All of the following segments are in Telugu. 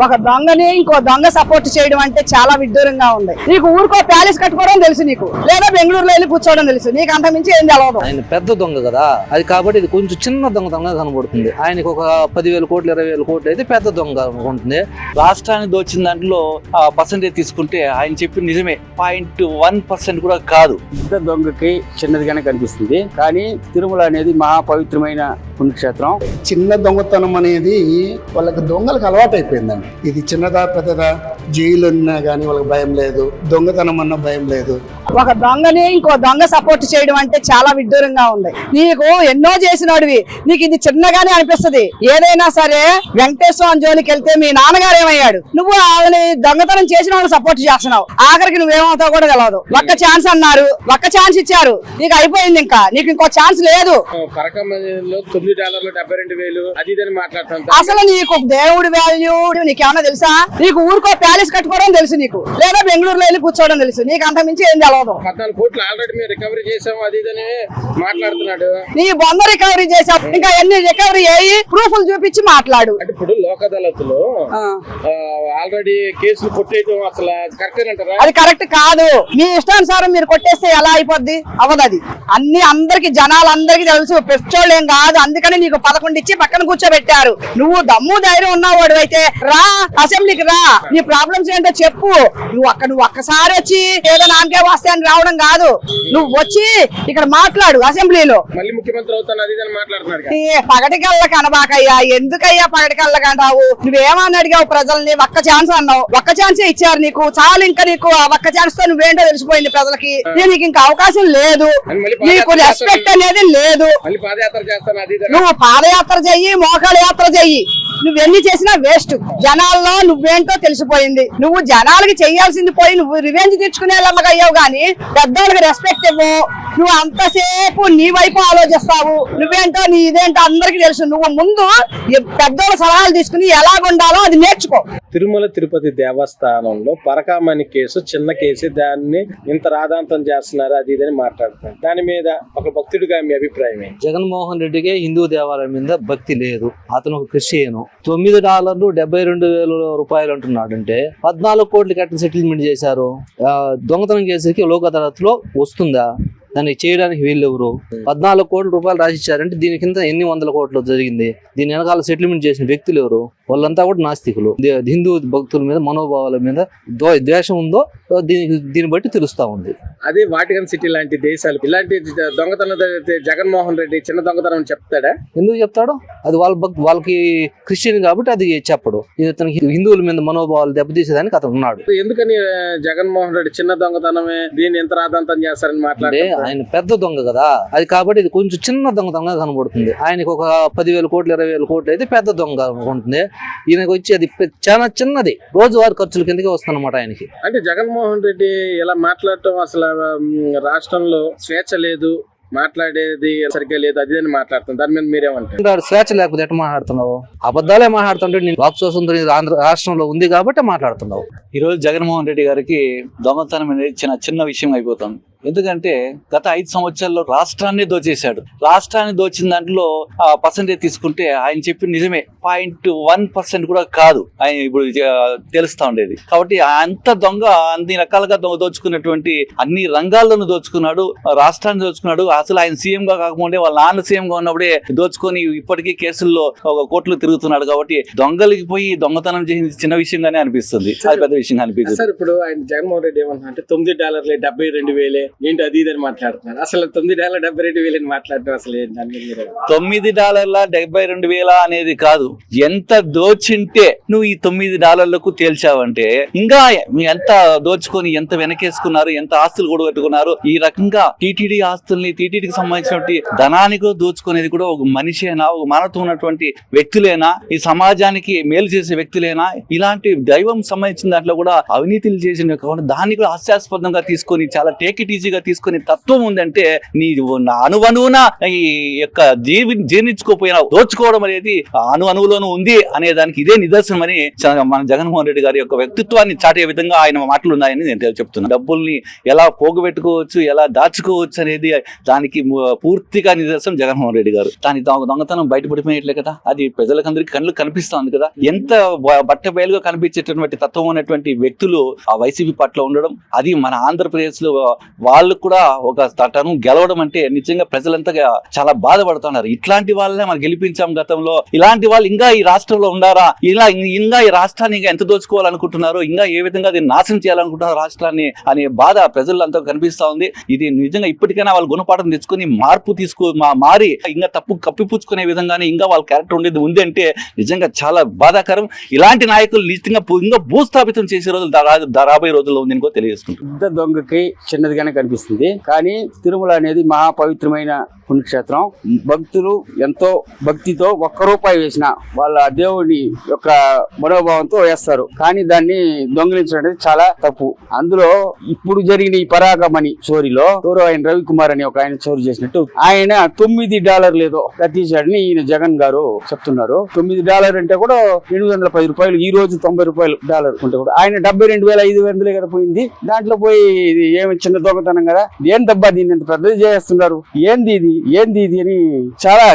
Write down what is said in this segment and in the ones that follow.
ఒక దొంగని ఇంకో దొంగ సపోర్ట్ చేయడం అంటే చాలా విడ్డూరంగా ఉంది. నీకు ఊరికో ప్యాలెస్ కట్టుకోవడం తెలుసు నీకు, లేదా బెంగళూరులో వెళ్ళి కూర్చోవడం తెలుసు, నీకు అంత మించి ఏం తెలవదు. ఆయన పెద్ద దొంగ కదా, అది కాబట్టి ఇది కొంచెం చిన్న దొంగతనంగా కనబడుతుంది. ఆయనకు ఒక 10,000 కోట్లు 20,000 కోట్లు అయితే పెద్ద దొంగ ఉంటుంది. రాష్ట్రాన్ని దోచిన దాంట్లో పర్సెంటేజ్ తీసుకుంటే ఆయన చెప్పిన నిజమే, 0.1% కూడా కాదు. పెద్ద దొంగకి చిన్నదిగానే కనిపిస్తుంది, కానీ తిరుమల అనేది మహా పవిత్రమైన పుణ్యక్షేత్రం. చిన్న దొంగతనం అనేది వాళ్ళకి దొంగలకు అలవాటు అయిపోయిందండి. ఇది చిన్నదా పెద్దదా, జైలు ఉన్నా కానీ వాళ్ళకి భయం లేదు, దొంగతనం అన్న భయం లేదు. ఒక దొంగని ఇంకో దొంగ సపోర్ట్ చేయడం అంటే చాలా విడ్డూరంగా ఉంది. నీకు ఎన్నో చేసినోడివి, నీకు ఇది చిన్నగానే అనిపిస్తుంది. ఏదైనా సరే వెంకటేశ్వర జోలికి వెళ్తే మీ నాన్నగారు ఏమయ్యాడు, నువ్వు వాళ్ళని దొంగతనం చేసిన వాళ్ళు సపోర్ట్ చేస్తున్నావు. ఆఖరికి నువ్వేమవుతావు కూడా తెలియదు. ఒక్క ఛాన్స్ అన్నారు, ఒక్క ఛాన్స్ ఇచ్చారు, నీకు అయిపోయింది. ఇంకా నీకు ఇంకో ఛాన్స్ లేదు. $9.72 అది మాట్లాడుతాను. అసలు నీకు దేవుడి వాల్యూ నీకేమన్నా తెలుసా? నీకు ఊరికో ప్యాలెస్ కట్టుకోవడం తెలుసు నీకు, లేదా బెంగళూరులో వెళ్ళి కూర్చోవడం తెలుసు, నీకు అంత మించి ఏం తెలవదు. 14 కోట్లు ఆల్రెడీ మేము రికవరీ చేసాము అది ఇదని మాట్లాడుతున్నాడు. నీ బొంద రికవరీ చేసావు, ఇంకా ఎన్ని రికవరీ అయ్యి ప్రూఫ్లు చూపించి మాట్లాడు. అంటే ఇప్పుడు లోక్ అదాలత్లో ఆల్రెడీ కేసులు కొట్టేయడం అసలు కరెక్ట్ అంటారా? అది కరెక్ట్ కాదు. మీ ఇష్టానుసారం మీరు కొట్టేస్తే ఎలా అయిపోద్ది? అవ్వదు. అది అన్ని అందరికి జనాలందరికీ తెలుసు, పెచ్చోళ్ళు ఏం కాదు. అందుకని నీకు 11 ఇచ్చి పక్కన కూర్చోబెట్టారు. నువ్వు దమ్ము ధైర్యం ఉన్నవాడు అయితే రా, అసెంబ్లీకి రా, నీ ప్రాబ్లమ్స్ ఏంటో చెప్పు. నువ్వు ఒక్కసారి వచ్చి ఏదో నాకే వస్తే అని రావడం కాదు, నువ్వు వచ్చి ఇక్కడ మాట్లాడు అసెంబ్లీలో. మళ్ళీ ముఖ్యమంత్రి అవుతాను అది ఇదని మాట్లాడుతున్నాడు. పగటికల్లా కనబాకయ్యా, ఎందుకయ్యా పగటికల్లా కంటావు? నువ్వేమని అడిగావు ప్రజల్ని? ఒక్క ఛాన్స్ అన్నావు, ఒక్క ఛాన్సే ఇచ్చారు నీకు, చాలు. ఇంకా నీకు ఆ ఒక్క ఛాన్స్ తో నువ్వేంటో తెలిసిపోయింది ప్రజలకి. నీకు ఇంకా అవకాశం లేదు, నీకు రెస్పెక్ట్ అనేది లేదు. నువ్వు పాదయాత్ర చెయ్యి, మోకాళ్ళ యాత్ర చెయ్యి, నువ్వెన్ని చేసినా వేస్ట్. జనాల్లో నువ్వేంటో తెలిసిపోయింది. నువ్వు జనాలకి చెయ్యాల్సింది పోయి నువ్వు రివెంజ్ తెచ్చుకునేలాగయ్యావు గానీ పెద్దోళ్ళకి రెస్పెక్ట్ ఇవ్వు. నువ్వు అంతసేపు నీ వైపు ఆలోచిస్తావు. నువ్వేంటో నీ ఇదేంటో అందరికి తెలుసు. నువ్వు ముందు పెద్దోళ్ళ సలహాలు తీసుకుని ఎలాగుండాలో అది నేర్చుకో. తిరుమల తిరుపతి దేవస్థానంలో పరకామణి కేసు చిన్న కేసు, దాన్ని ఇంత రాధాంతం చేస్తున్నారు అది ఇదని మాట్లాడుతున్నారు. దాని మీద ఒక భక్తుడిగా మీ అభిప్రాయం ఏంటి? జగన్మోహన్ రెడ్డికి హిందూ దేవాలయం మీద భక్తి లేదు. అతను ఒక క్రిస్టియను. $9.72 అంటున్నాడు. అంటే 14 కోట్లు కట్టిన సెటిల్మెంట్ చేశారు. దొంగతనం కేసుకి లోక్ అదాలత్లో వస్తుందా? దాన్ని చేయడానికి వీళ్ళెవరు? 14 కోట్ల రూపాయలు రాసిచ్చారంటే దీని కింద ఎన్ని వందల కోట్లు జరిగింది? దీని వెనకాల సెటిల్మెంట్ చేసిన వ్యక్తులు ఎవరు? వాళ్ళంతా కూడా నాస్తికులు. హిందూ భక్తుల మీద మనోభావాల మీద ద్వేషం ఉందో దీన్ని బట్టి తెలుస్తా ఉంది. అదే వాటికన్ సిటీ లాంటి దేశాలు ఇలాంటి దొంగతనం జగన్మోహన్ రెడ్డి చిన్న దొంగతనం చెప్తాడా? ఎందుకు చెప్తాడు? అది వాళ్ళకి క్రిస్టియన్ కాబట్టి అది చెప్పడు. ఇతనికి హిందువుల మీద మనోభావాలు దెబ్బతీసేదానికి అతను ఉన్నాడు. ఎందుకని జగన్మోహన్ రెడ్డి చిన్న దొంగతనమే దీన్ని ఎంత రాదంతం చేస్తారని మాట్లాడే? ఆయన పెద్ద దొంగ కదా, అది కాబట్టి ఇది కొంచెం చిన్న దొంగతనంగా కనబడుతుంది. ఆయనకు ఒక 10,000 కోట్లు 20,000 కోట్లు అయితే పెద్ద దొంగ ఉంటుంది. ఈయనకు వచ్చి అది చాలా చిన్నది, రోజువారీ ఖర్చుల కిందకి వస్తుందన్నమాట ఆయనకి. అంటే జగన్మోహన్ రెడ్డి ఇలా మాట్లాడటం అసలు రాష్ట్రంలో స్వేచ్ఛ లేదు, మాట్లాడేది సరిగ్గా లేదు అది అని మాట్లాడుతుంది. దాని మీద మీరేమంటారు? స్వేచ్ఛ లేకపోతే ఎట్లా మాట్లాడుతున్నావు? అబద్ధాలే మాట్లాడుతుంటే నేను వాక్ స్వాతంత్రం ఆంధ్ర రాష్ట్రంలో ఉంది కాబట్టి మాట్లాడుతున్నావు. ఈ రోజు జగన్మోహన్ రెడ్డి గారికి దొంగతనం అనేది చిన్న విషయం అయిపోతుంది. ఎందుకంటే గత 5 సంవత్సరాల్లో రాష్ట్రాన్ని దోచేశాడు. రాష్ట్రాన్ని దోచిన దాంట్లో పర్సంటేజ్ తీసుకుంటే ఆయన చెప్పిన నిజమే, 0.1% కూడా కాదు. ఆయన ఇప్పుడు తెలుస్తా ఉండేది. కాబట్టి అంత దొంగ అన్ని రకాలుగా దోచుకున్నటువంటి అన్ని రంగాల్లోనూ దోచుకున్నాడు, రాష్ట్రాన్ని దోచుకున్నాడు. అసలు ఆయన సీఎం గా కాకముందే వాళ్ళ నాన్న సీఎం గా ఉన్నప్పుడే దోచుకొని ఇప్పటికీ కేసుల్లో కోట్లు తిరుగుతున్నాడు. కాబట్టి దొంగలకి పోయి దొంగతనం చేసింది చిన్న విషయంగానే అనిపిస్తుంది, అది పెద్ద విషయంగా అనిపిస్తుంది. సార్ ఇప్పుడు ఆయన జగన్మోహన్ రెడ్డి ఏమన్నా అంటే $9.72 ఏంటి అది ఇదని మాట్లాడుతున్నారు. అసలు $9.72 అని మాట్లాడటం అసలు $9.72 అనేది కాదు, ఎంత దోచింటే నువ్వు ఈ $9 తేల్చావంటే ఇంకా ఎంత దోచుకొని ఎంత వెనకేసుకున్నారు, ఎంత ఆస్తులు కూడా కట్టుకున్నారు. ఈ రకంగా టీటీడీ ఆస్తుల్ని, టీటీడీకి సంబంధించినటువంటి ధనానికి దోచుకునేది కూడా ఒక మనిషేనా, ఒక మానవత్వం ఉన్నటువంటి వ్యక్తులేనా, ఈ సమాజానికి మేలు చేసే వ్యక్తులేనా? ఇలాంటి దైవం సంబంధించిన దాంట్లో కూడా అవినీతిలు చేసిన దాన్ని కూడా హాస్యాస్పదంగా తీసుకొని చాలా టేక్ ఇట్ ఈజీ ఈజీగా తీసుకునే తత్వం ఉందంటే నీ అణువణువున ఈ యొక్క జీర్ణించుకోపోయిన దోచుకోవడం అనేది అణువులోనూ ఉంది అనే దానికి ఇదే నిదర్శనం అని మన జగన్మోహన్ రెడ్డి గారి యొక్క వ్యక్తిత్వాన్ని చాటే విధంగా ఆయన మాటలు ఉన్నాయని నేను చెప్తున్నాను. డబ్బుల్ని ఎలా పోగుపెట్టుకోవచ్చు, ఎలా దాచుకోవచ్చు అనేది దానికి పూర్తిగా నిదర్శనం జగన్మోహన్ రెడ్డి గారు. దాని దొంగతనం బయటపడిపోయినట్లే కదా, అది ప్రజలకందరికీ కళ్ళు కనిపిస్తుంది కదా. ఎంత బట్ట బయలుగా కనిపించేటటువంటి తత్వం ఉన్నటువంటి వ్యక్తులు ఆ వైసీపీ పట్ల ఉండడం, అది మన ఆంధ్రప్రదేశ్ లో వాళ్ళు కూడా ఒక తటను గెలవడం అంటే నిజంగా ప్రజలంతా చాలా బాధపడుతున్నారు. ఇట్లాంటి వాళ్ళనే మనం గెలిపించాం గతంలో, ఇలాంటి వాళ్ళు ఇంకా ఈ రాష్ట్రంలో ఉండారా, ఇంకా ఈ రాష్ట్రాన్ని ఇంకా ఎంత దోచుకోవాలనుకుంటున్నారు, ఇంకా ఏ విధంగా దీన్ని నాశనం చేయాలనుకుంటున్నారు రాష్ట్రాన్ని అనే బాధ ప్రజలంతా కనిపిస్తా ఉంది. ఇది నిజంగా ఇప్పటికైనా వాళ్ళు గుణపాఠం తెచ్చుకొని మార్పు మారి ఇంకా తప్పు కప్పిపుచ్చుకునే విధంగానే ఇంకా వాళ్ళ క్యారెక్టర్ ఉండేది ఉంది అంటే నిజంగా చాలా బాధాకరం. ఇలాంటి నాయకులు నిజంగా ఇంకా భూస్థాపితం చేసే రోజులు రాబోయే రోజుల్లో ఉంది ఇంకో తెలియజేసుకుంటాం. పెద్ద దొంగకి చిన్నదిగానే కనిపిస్తుంది, కానీ తిరుమల అనేది మహా పవిత్రమైన పుణ్యక్షేత్రం. భక్తులు ఎంతో భక్తితో ఒక్క రూపాయి వేసిన వాళ్ళ దేవుని యొక్క మనోభావంతో వేస్తారు, కానీ దాన్ని దొంగిలించడం అనేది చాలా తప్పు. అందులో ఇప్పుడు జరిగిన ఈ పరాగమణి చోరీలో ఆయన రవికుమార్ అని ఒక ఆయన చోరీ చేసినట్టు ఆయన $9 ఏదో తీసాడని ఈయన జగన్ గారు చెప్తున్నారు. $9 అంటే కూడా $810, ఈ రోజు $90 ఉంటే కూడా ఆయన 72,500 కదా పోయింది. దాంట్లో పోయి ఇది ఏమి చిన్న దొంగతనం కదా, ఏం దబ్బా దీన్ని ఎంత పెద్దది చేస్తున్నారు, ఏంది ఇది అని చాలా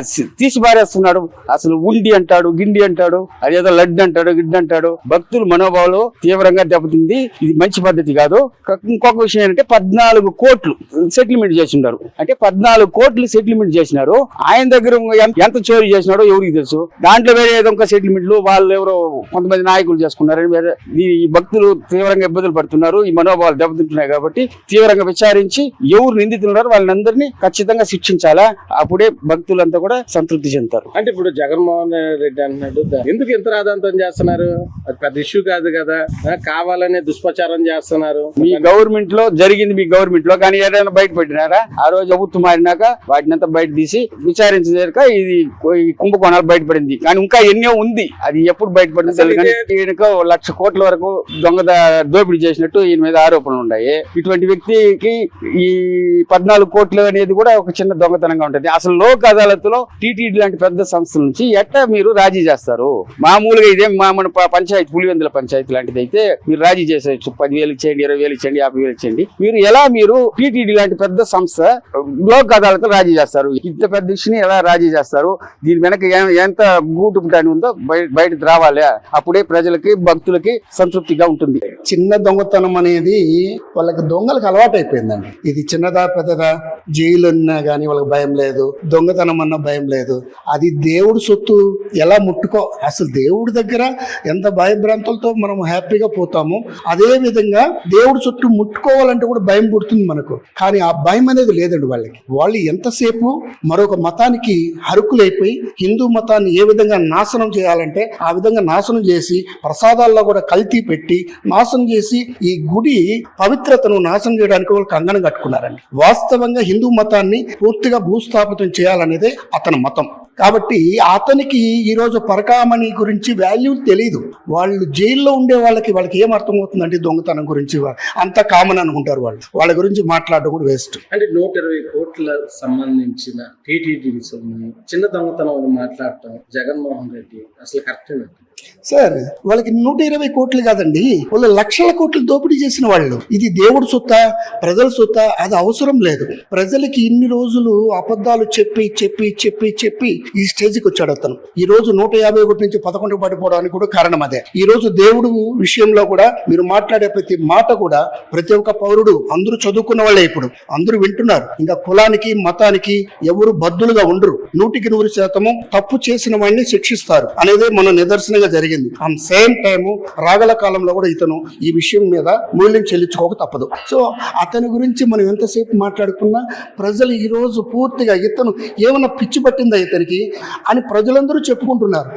తీసి పారేస్తున్నాడు. అసలు ఉండి అంటాడు, గిండి అంటాడు, అదేదో లడ్డు అంటాడు, గిడ్డు అంటాడు. భక్తుల మనోభావాలు తీవ్రంగా దెబ్బతింది. ఇది మంచి పద్ధతి కాదు. ఇంకొక విషయం ఏంటంటే 14 కోట్లు సెటిల్మెంట్ చేసినారు. అంటే 14 కోట్లు సెటిల్మెంట్ చేసినారు. ఆయన దగ్గర ఎంత చోరీ చేసినాడో ఎవరికి తెలుసు. దాంట్లో వేరే ఏదో ఒక సెటిల్మెంట్లు వాళ్ళు ఎవరో కొంతమంది నాయకులు చేసుకున్నారని వేరే ఈ భక్తులు తీవ్రంగా ఇబ్బందులు పడుతున్నారు. ఈ మనోభావాలు దెబ్బతింటున్నాయి కాబట్టి తీవ్రంగా విచారించి ఎవరు నిందితులున్నారో వాళ్ళందరినీ ఖచ్చితంగా శిక్షించాలా. అప్పుడే భక్తులంతా కూడా సంతృప్తి చెందుతారు. అంటే ఇప్పుడు జగన్మోహన్ రెడ్డి అంటున్నాడు, ఎందుకు ఇంత రాదంతం చేస్తున్నారు, అది పెద్ద ఇష్యూ కాదు కదా, కావాలనే దుష్ప్రచారం చేస్తున్నారు. మీ గవర్నమెంట్ లో జరిగింది, మీ గవర్నమెంట్ లో, కానీ ఏదైనా బయట పెట్టినారా? ఆ రోజు ప్రభుత్వం మారినాక వాటిని అంతా బయట తీసి విచారించలేక ఇది కుంభకోణాలు బయటపడింది. కానీ ఇంకా ఎన్నో ఉంది, అది ఎప్పుడు బయటపడింది తెలియదు. ఈయనకు 1,00,000 కోట్ల వరకు దొంగ దోపిడీ చేసినట్టు ఈయన మీద ఆరోపణలు ఉన్నాయి. ఇటువంటి వ్యక్తికి ఈ 14 కోట్లు అనేది కూడా ఒక చిన్న దొంగతనంగా ఉంటుంది. అసలు లోక్ అదాలత్లో టీటీడీ లాంటి పెద్ద సంస్థల నుంచి ఎట్లా మీరు రాజీ చేస్తారు? మామూలుగా ఇదే మన పంచాయతీ పులివెందుల పంచాయతీ లాంటిది అయితే మీరు రాజీ చేసేయచ్చు. 10,000 ఇచ్చేయండి, 20,000 ఇచ్చేయండి, 50,000 ఇచ్చేయండి. మీరు ఎలా టీటీడీ లాంటి పెద్ద సంస్థ లోక్ అదాలత్ రాజీ చేస్తారు? ఇంత పెద్ద విషయాన్ని ఎలా రాజీ చేస్తారు? దీని వెనక ఎంత గూటు పుట్టాని ఉందో బయటకు రావాలి. అప్పుడే ప్రజలకి భక్తులకి సంతృప్తిగా ఉంటుంది. చిన్న దొంగతనం అనేది వాళ్ళకి దొంగలకు అలవాటు అయిపోయిందండి. ఇది చిన్నదా పెద్దదా, జైలు ఉన్నా కానీ వాళ్ళకి భయం లేదు, దొంగతనం అన్న భయం లేదు. అది దేవుడు సొత్తు ఎలా ముట్టుకో, అసలు దేవుడి దగ్గర ఎంత భయభ్రాంతులతో మనం హ్యాపీగా పోతాము, అదే విధంగా దేవుడి సొత్తు ముట్టుకోవాలంటే కూడా భయం పుడుతుంది మనకు. కానీ ఆ భయం అనేది లేదండి వాళ్ళకి. వాళ్ళు ఎంతసేపు మరొక మతానికి హరుకులైపోయి హిందూ మతాన్ని ఏ విధంగా నాశనం చేయాలంటే ఆ విధంగా నాశనం చేసి ప్రసాదాల్లో కూడా కల్తీ పెట్టి నాశనం చేసి ఈ గుడి పవిత్రతను నాశనం చేయడానికి వాళ్ళు కంగనం కట్టుకున్నారండి. వాస్తవంగా హిందూ మతాన్ని పూర్తిగా భూస్థాపితం చేయాలనేదే అతని మతం. కాబట్టి అతనికి ఈరోజు పరకామణి గురించి వాల్యూ తెలియదు. వాళ్ళు జైల్లో ఉండే వాళ్ళకి ఏం అర్థం అవుతుందంటే దొంగతనం గురించి అంత కామన్ అనుకుంటారు. వాళ్ళ గురించి మాట్లాడడం కూడా వేస్ట్. అంటే 120 కోట్ల సంబంధించిన టీటీడీ చిన్న దొంగతనం మాట్లాడటం జగన్మోహన్ రెడ్డి అసలు కరెక్ట్ సార్? వాళ్ళకి 120 కోట్లు కాదండి, వాళ్ళు లక్షల కోట్లు దోపిడీ చేసిన వాళ్ళు. ఇది దేవుడు సొత్తా, ప్రజల సొత్తా, అది అవసరం లేదు. ప్రజలకి ఇన్ని రోజులు అబద్ధాలు చెప్పి చెప్పి చెప్పి చెప్పి ఈ స్టేజ్కి వచ్చాడు అతను. ఈ రోజు 151 నుంచి 11 పడిపోవడానికి కూడా కారణం అదే. ఈ రోజు దేవుడు విషయంలో కూడా మీరు మాట్లాడే ప్రతి మాట కూడా ప్రతి ఒక్క పౌరుడు అందరూ చదువుకున్న వాళ్ళే, ఇప్పుడు అందరూ వింటున్నారు. ఇంకా కులానికి మతానికి ఎవరు బద్దులుగా ఉండరు. 100% తప్పు చేసిన వాడిని శిక్షిస్తారు అనేది మన నిదర్శనంగా జరిగింది. ఆ సేమ్ టైము రాగల కాలంలో కూడా ఇతను ఈ విషయం మీద మూల్యం చెల్లించుకోక తప్పదు. సో అతని గురించి మనం ఎంతసేపు మాట్లాడుకున్నా ప్రజలు ఈ రోజు పూర్తిగా ఇతను ఏమైనా పిచ్చి పట్టిందా ఇతనికి అని ప్రజలందరూ చెప్పుకుంటున్నారు.